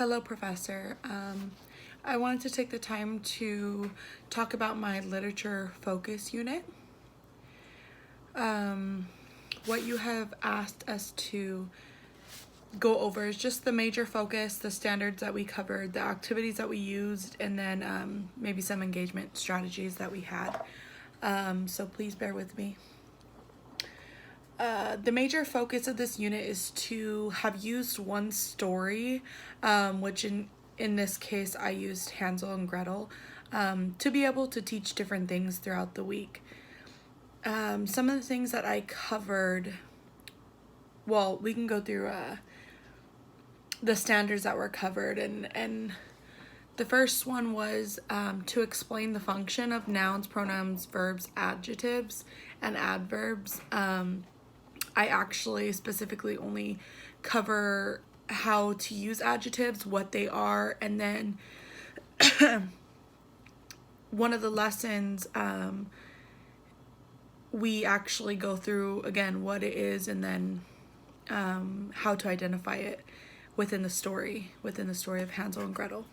Hello, Professor. I wanted to take the time to talk about my literature focus unit. What you have asked us to go over is just the major focus, the standards that we covered, the activities that we used, and then maybe some engagement strategies that we had. So please bear with me. The major focus of this unit is to have used one story, which in this case I used Hansel and Gretel, to be able to teach different things throughout the week. Some of the things that I covered, well, we can go through the standards that were covered, and the first one was to explain the function of nouns, pronouns, verbs, adjectives, and adverbs. I actually specifically only cover how to use adjectives, what they are, and then one of the lessons we actually go through again what it is and then how to identify it within the story of Hansel and Gretel.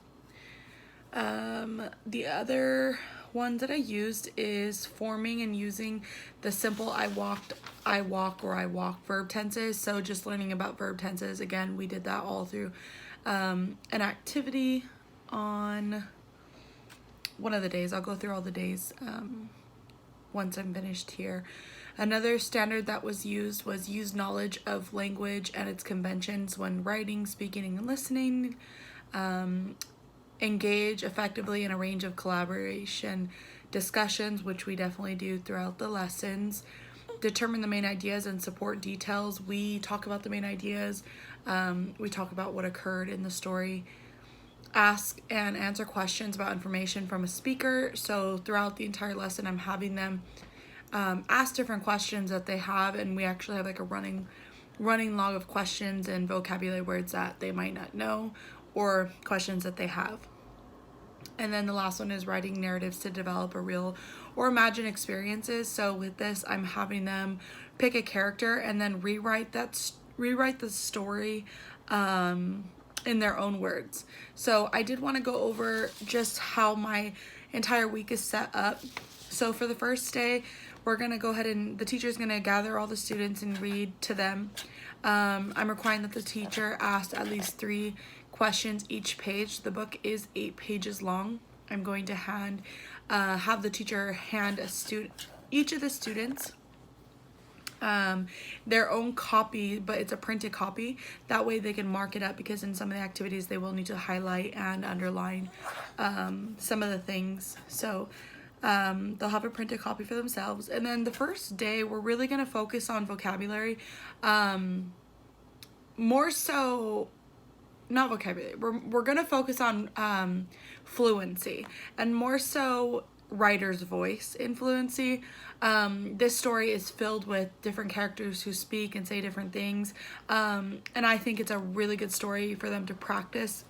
The other one that I used is forming and using the simple I walked, I walk, or I walk verb tenses. So just learning about verb tenses. Again, we did that all through an activity on one of the days. I'll go through all the days once I'm finished here. Another standard that was used was use knowledge of language and its conventions when writing, speaking, and listening. Engage effectively in a range of collaboration discussions, which we definitely do throughout the lessons. Determine the main ideas and support details. We talk about the main ideas. We talk about what occurred in the story. Ask and answer questions about information from a speaker. So throughout the entire lesson, I'm having them ask different questions that they have, and we actually have like a running log of questions and vocabulary words that they might not know, or questions that they have. And then the last one is writing narratives to develop a real or imagine experiences. So with this, I'm having them pick a character and then rewrite the story in their own words. So I did want to go over just how my entire week is set up. So for the first day, we're going to go ahead and the teacher's going to gather all the students and read to them. I'm requiring that the teacher ask at least 3 questions each page. The book is 8 pages long. I'm going to have the teacher hand each of the students their own copy, but it's a printed copy. That way they can mark it up, because in some of the activities they will need to highlight and underline some of the things. So they'll have a printed copy for themselves. And then the first day, we're really going to focus on vocabulary. More so, not vocabulary. We're going to focus on fluency, and more so writer's voice in fluency. This story is filled with different characters who speak and say different things. And I think it's a really good story for them to practice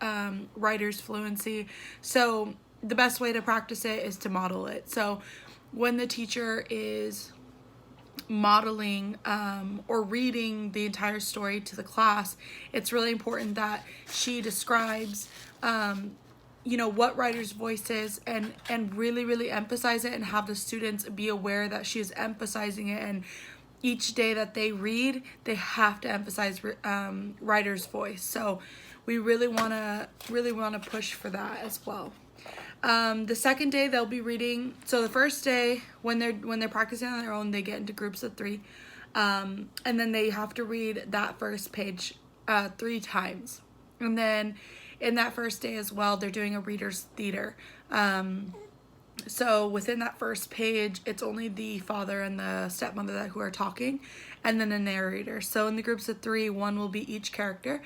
writer's fluency. So the best way to practice it is to model it. So when the teacher is modeling or reading the entire story to the class, it's really important that she describes what writer's voice is, and really emphasize it, and have the students be aware that she is emphasizing it. And each day that they read, they have to emphasize writer's voice. So we really want to push for that as well. The second day they'll be reading. So the first day, when they're practicing on their own, they get into groups of 3, and then they have to read that first page 3 times. And then in that first day as well, they're doing a reader's theater. So within that first page, it's only the father and the stepmother who are talking, and then a narrator. So in the groups of 3, 1 will be each character,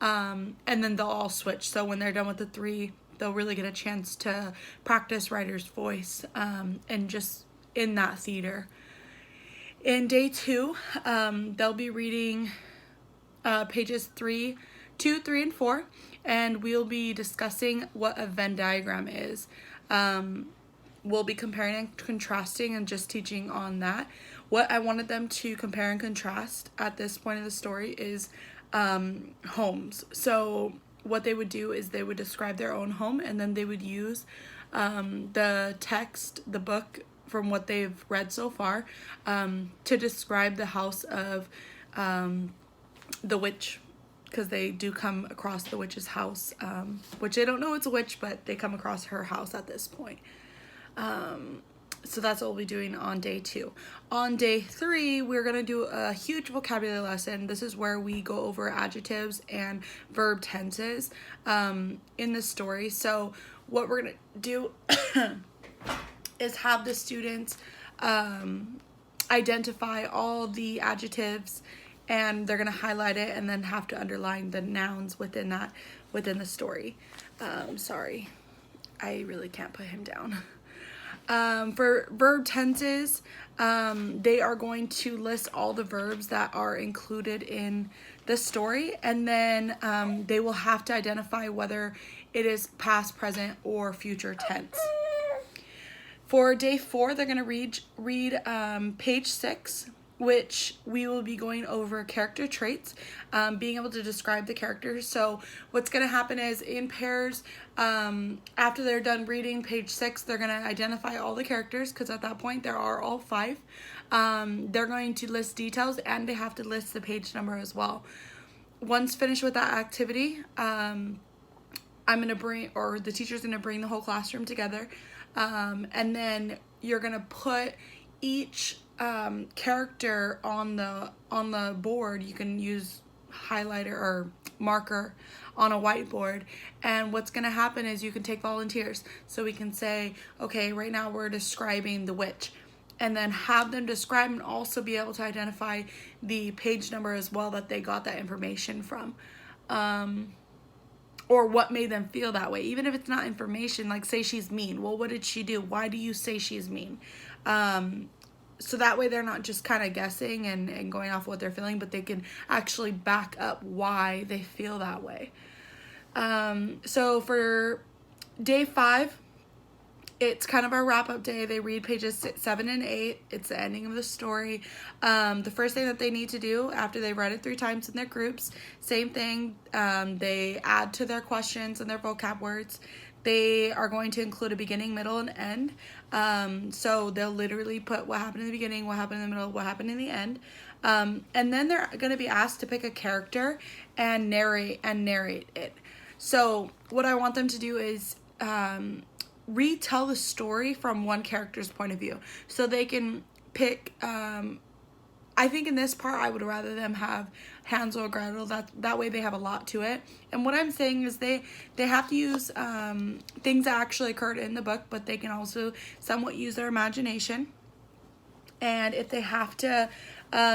and then they'll all switch. So when they're done with the 3, they'll really get a chance to practice writer's voice and just in that theater. In day 2, they'll be reading pages 2, 3, and 4, and we'll be discussing what a Venn diagram is. We'll be comparing and contrasting and just teaching on that. What I wanted them to compare and contrast at this point of the story is homes. So what they would do is they would describe their own home, and then they would use the text, the book from what they've read so far, to describe the house of the witch, because they do come across the witch's house, which they don't know it's a witch, but they come across her house at this point. So that's what we'll be doing on day 2. On day 3, we're going to do a huge vocabulary lesson. This is where we go over adjectives and verb tenses in the story. So what we're going to do is have the students identify all the adjectives, and they're going to highlight it and then have to underline the nouns within the story. Sorry, I really can't put him down. For verb tenses, they are going to list all the verbs that are included in the story, and then they will have to identify whether it is past, present, or future tense. For day 4, they're going to read page 6, which we will be going over character traits, being able to describe the characters. So what's going to happen is in pairs, after they're done reading page 6, they're going to identify all the characters, because at that point there are all 5. They're going to list details, and they have to list the page number as well. Once finished with that activity, I'm going to bring, or the teacher's going to bring the whole classroom together, and then you're going to put each character on the board. You can use highlighter or marker on a whiteboard, and what's going to happen is you can take volunteers. So we can say, okay, right now we're describing the witch, and then have them describe and also be able to identify the page number as well that they got that information from, or what made them feel that way. Even if it's not information, like say she's mean, well, what did she do? Why do you say she's mean? So that way they're not just kind of guessing and going off what they're feeling, but they can actually back up why they feel that way. So for day 5, it's kind of our wrap-up day. They read pages 7 and 8. It's the ending of the story. The first thing that they need to do after they read it 3 times in their groups, same thing. They add to their questions and their vocab words. They are going to include a beginning, middle, and end. So they'll literally put what happened in the beginning, what happened in the middle, what happened in the end. And then they're going to be asked to pick a character and narrate it. So what I want them to do is retell the story from one character's point of view. So they can pick, I think in this part I would rather them have Hansel or Gretel. That way they have a lot to it. And what I'm saying is they have to use things that actually occurred in the book, but they can also somewhat use their imagination. And if they have to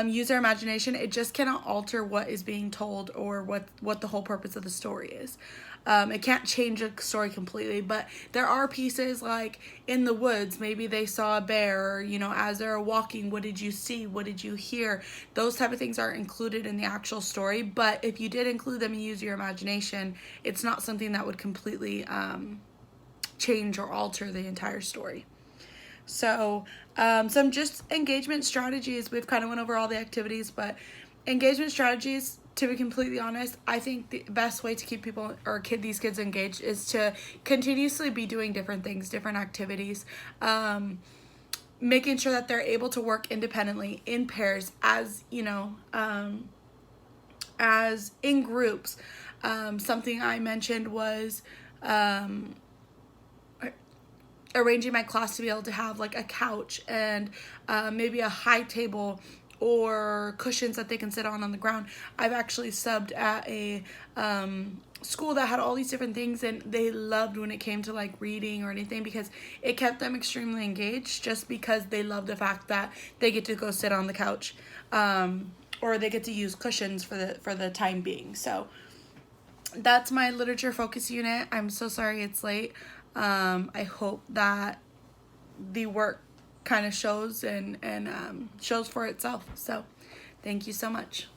use their imagination, it just cannot alter what is being told or what the whole purpose of the story is. It can't change a story completely, but there are pieces like in the woods, maybe they saw a bear, or, as they're walking, what did you see? What did you hear? Those type of things aren't included in the actual story, but if you did include them and use your imagination, it's not something that would completely change or alter the entire story. So some just engagement strategies. We've kind of went over all the activities, but engagement strategies, to be completely honest, I think the best way to keep people or these kids engaged is to continuously be doing different things, different activities, making sure that they're able to work independently in pairs, as as in groups. Something I mentioned was arranging my class to be able to have like a couch and maybe a high table or cushions that they can sit on the ground. I've actually subbed at a school that had all these different things, and they loved when it came to like reading or anything, because it kept them extremely engaged, just because they love the fact that they get to go sit on the couch, or they get to use cushions for the time being. So that's my literature focus unit. I'm so sorry it's late. I hope that the work kind of shows and shows for itself. So thank you so much.